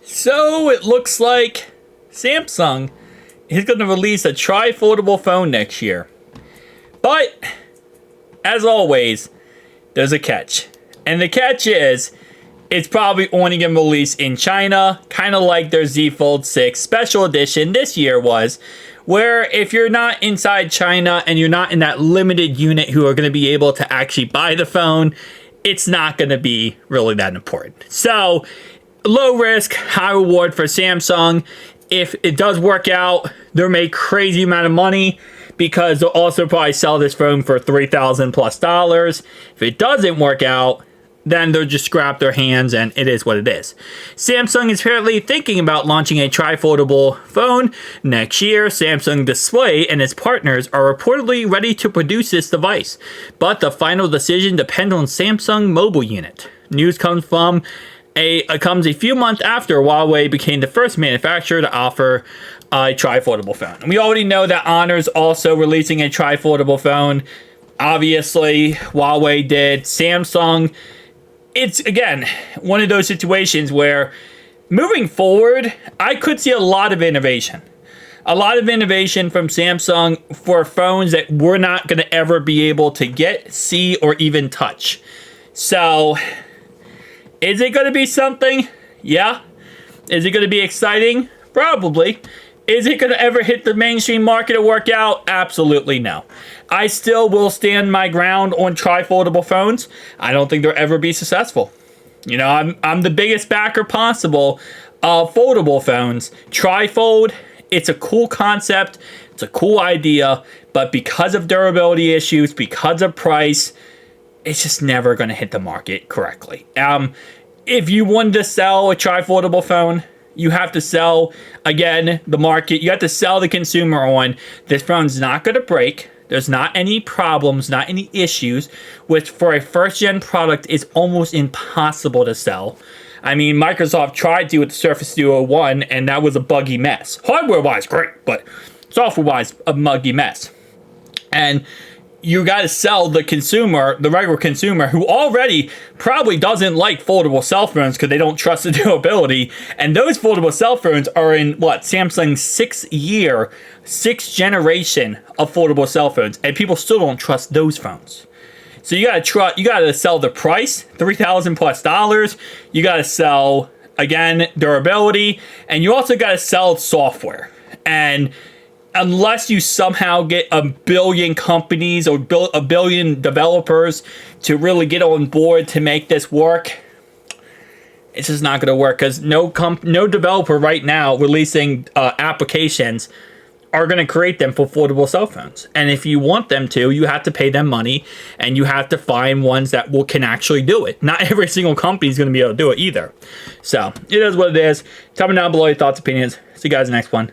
So it looks like Samsung is going to release a tri-foldable phone next year. But, as always, there's a catch. And the catch is, it's probably only going to release in China, kind of like their Z Fold 6 special edition this year was, where if you're not inside China and you're not in that limited unit who are going to be able to actually buy the phone, it's not going to be really that important. So, low risk, high reward for Samsung. If it does work out, they'll make crazy amount of money because they'll also probably sell this phone for $3,000 plus. If it doesn't work out, then they'll just scrap their hands and it is what it is. Samsung is apparently thinking about launching a tri-foldable phone next year. Samsung Display and its partners are reportedly ready to produce this device, but the final decision depends on Samsung mobile unit. News comes a few months after Huawei became the first manufacturer to offer a tri-foldable phone. And we already know that Honor's also releasing a tri-foldable phone. Obviously, Huawei did. Samsung, it's, again, one of those situations where moving forward, I could see a lot of innovation. A lot of innovation from Samsung for phones that we're not going to ever be able to get, see, or even touch. So, is it going to be something? Yeah. Is it going to be exciting? Probably. Is it going to ever hit the mainstream market or work out? Absolutely no. I still will stand my ground on tri-foldable phones. I don't think they'll ever be successful. You know, I'm the biggest backer possible of foldable phones. Tri-fold, it's a cool concept. It's a cool idea. But because of durability issues, because of price, it's just never going to hit the market correctly. If you wanted to sell a tri-foldable phone, you have to sell, again, the market. You have to sell the consumer on this phone's not going to break. There's not any problems, not any issues, which for a first-gen product is almost impossible to sell. I mean, Microsoft tried to with the Surface Duo 1, and that was a buggy mess. Hardware-wise, great, but software-wise, a buggy mess. And you got to sell the consumer, the regular consumer, who already probably doesn't like foldable cell phones because they don't trust the durability. And those foldable cell phones are in, Samsung's sixth generation of foldable cell phones. And people still don't trust those phones. So you got to sell the price, $3,000 plus. You got to sell, again, durability. And you also got to sell software. And unless you somehow get a billion companies or a billion developers to really get on board to make this work, it's just not going to work because no developer right now releasing applications are going to create them for foldable cell phones. And if you want them to, you have to pay them money and you have to find ones that can actually do it. Not every single company is going to be able to do it either. So it is what it is. Tell me down below your thoughts, opinions. See you guys in the next one.